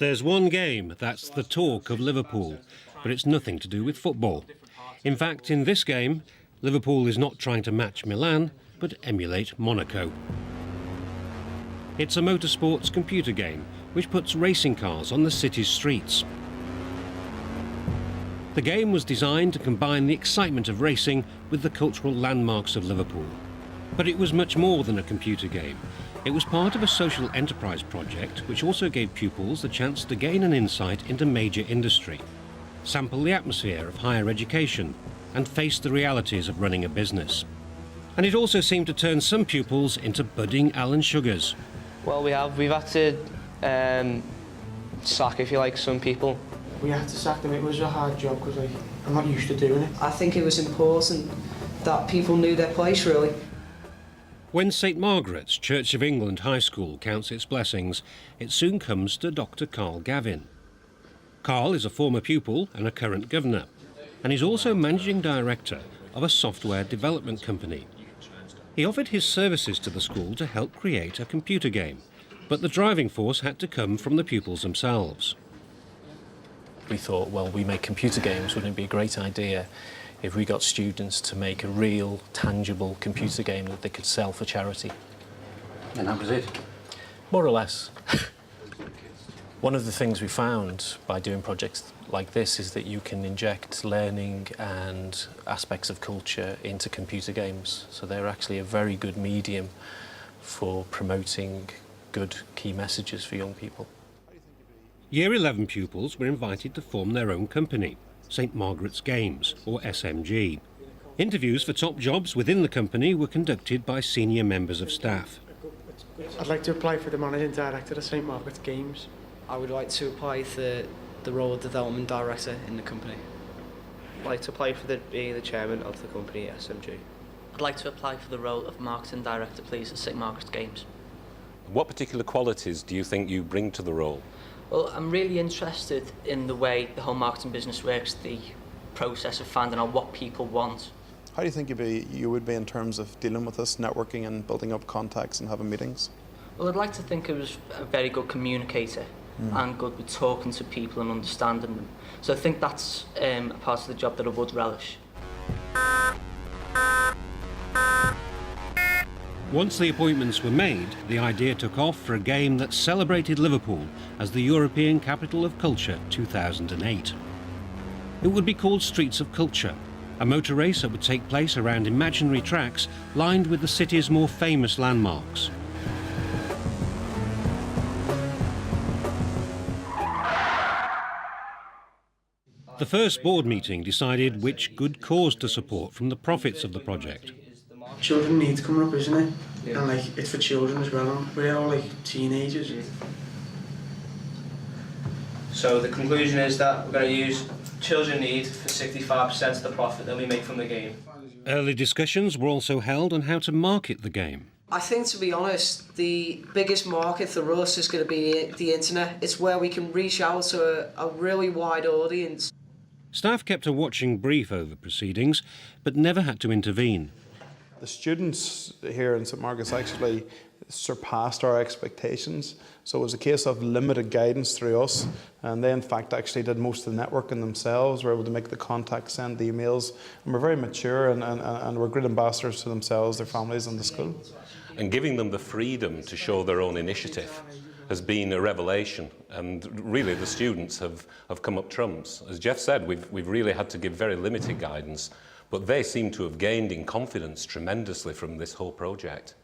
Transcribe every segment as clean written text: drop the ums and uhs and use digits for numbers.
There's one game that's the talk of Liverpool, but it's nothing to do with football. In fact, in this game, Liverpool is not trying to match Milan, but emulate Monaco. It's a motorsports computer game which puts racing cars on the city's streets. The game was designed to combine the excitement of racing with the cultural landmarks of Liverpool. But it was much more than a computer game. It was part of a social enterprise project which also gave pupils the chance to gain an insight into major industry, sample the atmosphere of higher education, and face the realities of running a business. And it also seemed to turn some pupils into budding Alan Sugars. Well, we've had to sack, if you like, some people. We had to sack them. It was a hard job because I'm not used to doing it. I think it was important that people knew their place, really. When St Margaret's Church of England High School counts its blessings, it soon comes to Dr. Carl Gavin. Carl is a former pupil and a current governor, and he's also managing director of a software development company. He offered his services to the school to help create a computer game, but the driving force had to come from the pupils themselves. We thought, well, we make computer games, wouldn't it be a great idea if we got students to make a real, tangible computer game that they could sell for charity? And that was it? More or less. One of the things we found by doing projects like this is that you can inject learning and aspects of culture into computer games. So they're actually a very good medium for promoting good key messages for young people. Year 11 pupils were invited to form their own company, St Margaret's Games, or SMG. Interviews for top jobs within the company were conducted by senior members of staff. I'd like to apply for the managing director of St Margaret's Games. I would like to apply for the role of development director in the company. I'd like to apply for being the chairman of the company, SMG. I'd like to apply for the role of marketing director, please, at St Margaret's Games. What particular qualities do you think you bring to the role? Well, I'm really interested in the way the whole marketing business works, the process of finding out what people want. How do you think you would be in terms of dealing with this, networking and building up contacts and having meetings? Well, I'd like to think I was a very good communicator and good with talking to people and understanding them. So I think that's a part of the job that I would relish. Once the appointments were made, the idea took off for a game that celebrated Liverpool as the European Capital of Culture 2008. It would be called Streets of Culture, a motor race that would take place around imaginary tracks lined with the city's more famous landmarks. The first board meeting decided which good cause to support from the profits of the project. Children needs coming up, isn't it? Yeah. And it's for children as well. And we're all teenagers. So the conclusion is that we're going to use children need for 65% of the profit that we make from the game. Early discussions were also held on how to market the game. I think, to be honest, the biggest market for us is going to be the internet. It's where we can reach out to a really wide audience. Staff kept a watching brief over proceedings, but never had to intervene. The students here in St Margaret's actually surpassed our expectations, so it was a case of limited guidance through us, and they in fact actually did most of the networking themselves, were able to make the contacts, send the emails, and we're very mature and we're great ambassadors to themselves, their families and the school. And giving them the freedom to show their own initiative has been a revelation, and really the students have come up trumps. As Jeff said, we've really had to give very limited guidance, but they seem to have gained in confidence tremendously from this whole project.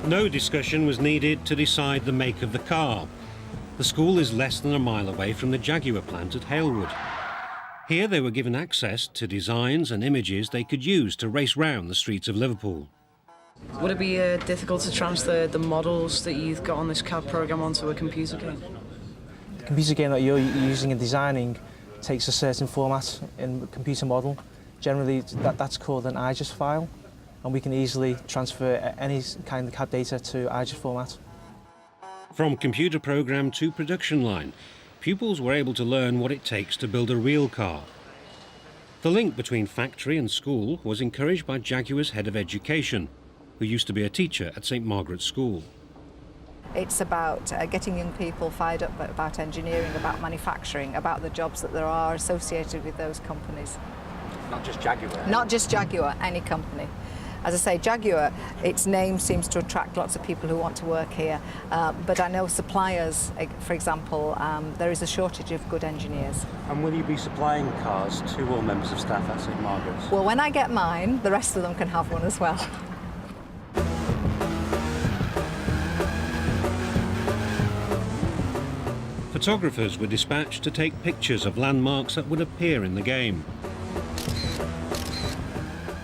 No discussion was needed to decide the make of the car. The school is less than a mile away from the Jaguar plant at Halewood. Here they were given access to designs and images they could use to race round the streets of Liverpool. Would it be difficult to transfer the models that you've got on this CAD program onto a computer game? The computer game that you're using and designing takes a certain format in the computer model. Generally, that's called an IGES file, and we can easily transfer any kind of CAD data to IGES format. From computer program to production line, pupils were able to learn what it takes to build a real car. The link between factory and school was encouraged by Jaguar's head of education, who used to be a teacher at St Margaret's School. It's about getting young people fired up about engineering, about manufacturing, about the jobs that there are associated with those companies. Not just Jaguar? Not just Jaguar, any company. As I say, Jaguar, its name seems to attract lots of people who want to work here, but I know suppliers, for example, there is a shortage of good engineers. And will you be supplying cars to all members of staff at St Margaret's? Well, when I get mine, the rest of them can have one as well. Photographers were dispatched to take pictures of landmarks that would appear in the game.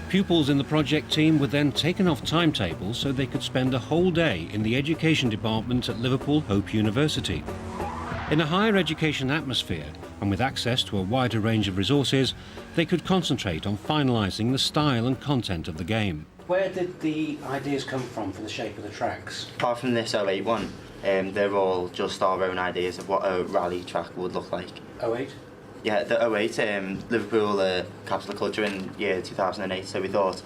Pupils in the project team were then taken off timetables so they could spend a whole day in the education department at Liverpool Hope University. In a higher education atmosphere and with access to a wider range of resources, they could concentrate on finalising the style and content of the game. Where did the ideas come from for the shape of the tracks? Apart from this 08 one, they're all just our own ideas of what a rally track would look like. 08? Yeah, the 08, Liverpool Capital of Culture in year 2008, so we thought,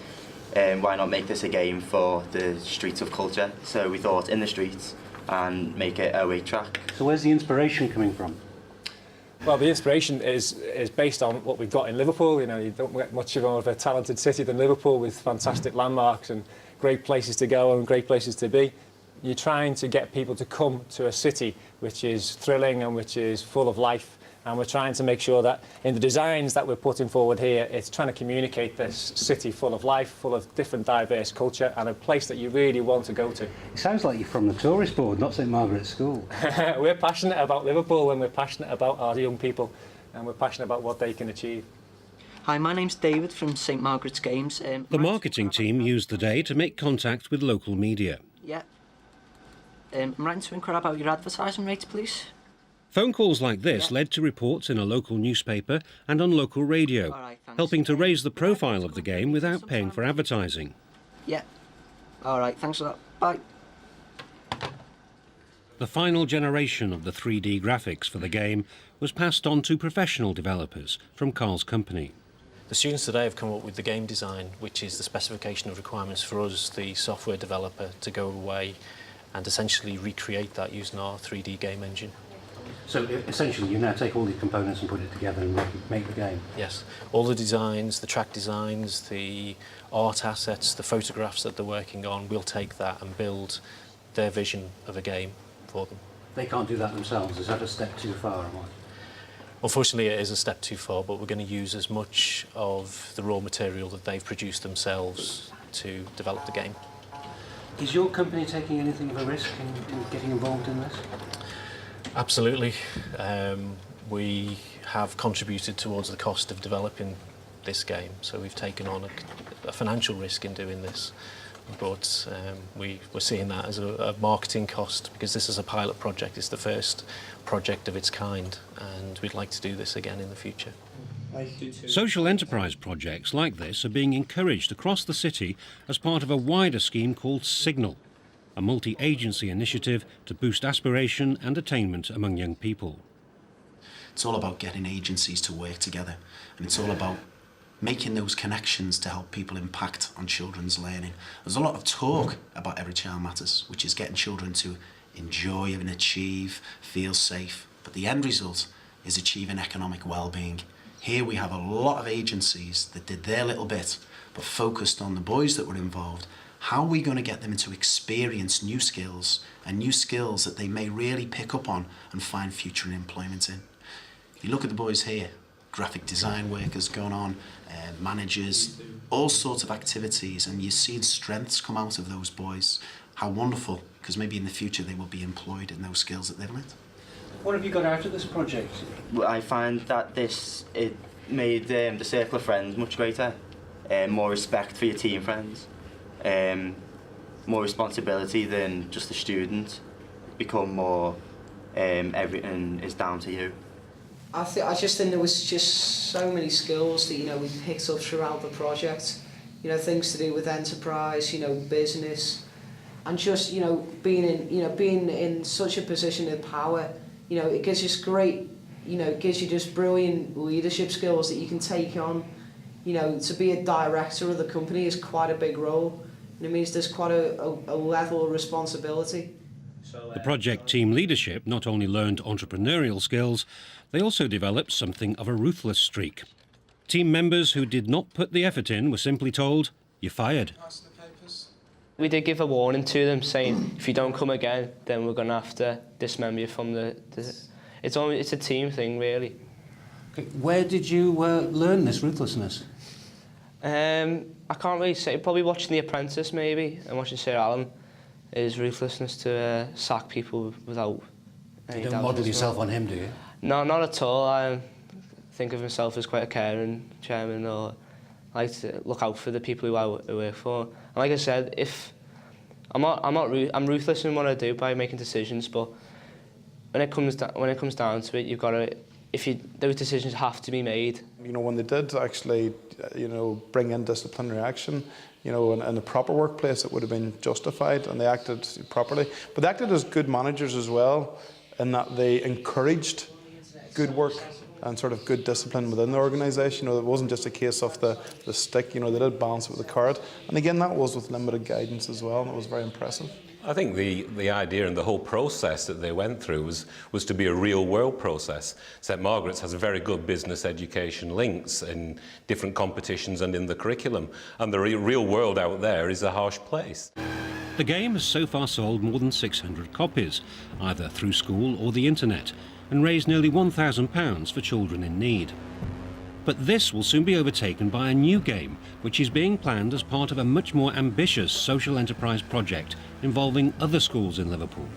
why not make this a game for the streets of culture? So we thought in the streets and make it a 08 track. So where's the inspiration coming from? Well, the inspiration is based on what we've got in Liverpool. You know, you don't get much more of a talented city than Liverpool, with fantastic landmarks and great places to go and great places to be. You're trying to get people to come to a city which is thrilling and which is full of life. And we're trying to make sure that in the designs that we're putting forward here, it's trying to communicate this city full of life, full of different diverse culture, and a place that you really want to go to. It sounds like you're from the tourist board, not St Margaret's School. We're passionate about Liverpool, and we're passionate about our young people, and we're passionate about what they can achieve. Hi, my name's David from St Margaret's Games. The marketing team used the day to make contact with local media. Yeah. I'm writing to inquire about your advertising rates, please. Phone calls like this led to reports in a local newspaper and on local radio, helping to raise the profile of the game without paying for advertising. Yeah. All right, thanks a lot. Bye. The final generation of the 3D graphics for the game was passed on to professional developers from Carl's company. The students today have come up with the game design, which is the specification of requirements for us, the software developer, to go away and essentially recreate that using our 3D game engine. So essentially you now take all the components and put it together and make the game? Yes. All the designs, the track designs, the art assets, the photographs that they're working on, we'll take that and build their vision of a game for them. They can't do that themselves? Is that a step too far or what? Unfortunately, it is a step too far, but we're going to use as much of the raw material that they've produced themselves to develop the game. Is your company taking anything of a risk in getting involved in this? Absolutely. We have contributed towards the cost of developing this game, so we've taken on a financial risk in doing this. But we're seeing that as a marketing cost, because this is a pilot project. It's the first project of its kind, and we'd like to do this again in the future. Social enterprise projects like this are being encouraged across the city as part of a wider scheme called Signal, a multi-agency initiative to boost aspiration and attainment among young people. It's all about getting agencies to work together, and it's all about making those connections to help people impact on children's learning. There's a lot of talk about Every Child Matters, which is getting children to enjoy and achieve, feel safe, but the end result is achieving economic well-being. Here we have a lot of agencies that did their little bit, but focused on the boys that were involved. How are we going to get them to experience new skills, and new skills that they may really pick up on and find future employment in? You look at the boys here, graphic design workers going on, managers, all sorts of activities, and you're seeing strengths come out of those boys. How wonderful, because maybe in the future they will be employed in those skills that they've learned. What have you got out of this project? I find that it made the circle of friends much greater, more respect for your team friends, more responsibility than just a student, become more everything is down to you. I just think there was just so many skills that we picked up throughout the project. Things to do with enterprise, business, and just being in such a position of power. It gives you great, gives you just brilliant leadership skills that you can take on. To be a director of the company is quite a big role, and it means there's quite a level of responsibility. The project team leadership not only learned entrepreneurial skills, they also developed something of a ruthless streak. Team members who did not put the effort in were simply told, "You're fired." We did give a warning to them saying, if you don't come again, then we're going to have to dismember you from the it's a team thing, really. Okay. Where did you learn this ruthlessness? I can't really say. Probably watching The Apprentice, maybe, and watching Sir Alan. His ruthlessness to sack people without any doubt. You don't model yourself on him, do you? No, not at all. I think of myself as quite a caring chairman, or I like to look out for the people who I work for. And like I said, if I'm ruthless in what I do by making decisions, but when it comes down to it, you've got to. Those decisions have to be made. You know, when they did actually, bring in disciplinary action, in the proper workplace, it would have been justified, and they acted properly. But they acted as good managers as well, in that they encouraged good work and sort of good discipline within the organisation. It wasn't just a case of the stick. They did balance it with the carrot. And again, that was with limited guidance as well, and it was very impressive. I think the idea and the whole process that they went through was to be a real-world process. St Margaret's has a very good business education links in different competitions and in the curriculum, and the real world out there is a harsh place. The game has so far sold more than 600 copies, either through school or the internet, and raised nearly £1,000 for children in need. But this will soon be overtaken by a new game, which is being planned as part of a much more ambitious social enterprise project involving other schools in Liverpool.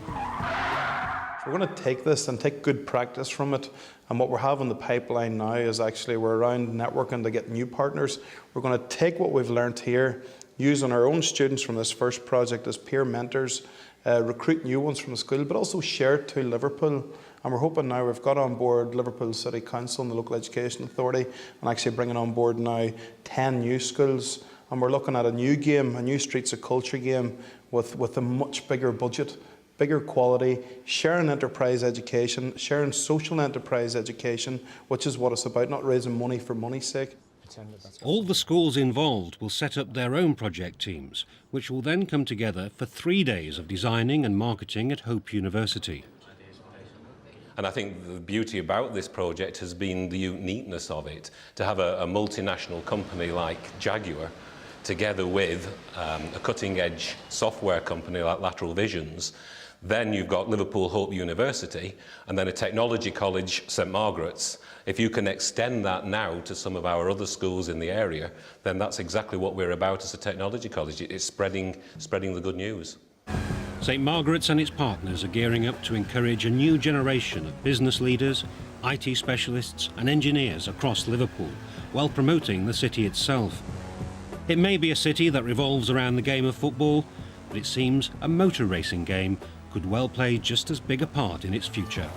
We're going to take this and take good practice from it, and what we have in the pipeline now is actually we're around networking to get new partners. We're going to take what we've learnt here, using our own students from this first project as peer mentors, recruit new ones from the school, but also share it to Liverpool. And we're hoping now we've got on board Liverpool City Council and the Local Education Authority, and actually bringing on board now 10 new schools. And we're looking at a new game, a new Streets of Culture game with a much bigger budget, bigger quality, sharing enterprise education, sharing social enterprise education, which is what it's about, not raising money for money's sake. All the schools involved will set up their own project teams, which will then come together for 3 days of designing and marketing at Hope University. And I think the beauty about this project has been the uniqueness of it. To have a multinational company like Jaguar, together with a cutting-edge software company like Lateral Visions. Then you've got Liverpool Hope University, and then a technology college, St Margaret's. If you can extend that now to some of our other schools in the area, then that's exactly what we're about as a technology college. It's spreading the good news. St Margaret's and its partners are gearing up to encourage a new generation of business leaders, IT specialists and engineers across Liverpool, while promoting the city itself. It may be a city that revolves around the game of football, but it seems a motor racing game could well play just as big a part in its future.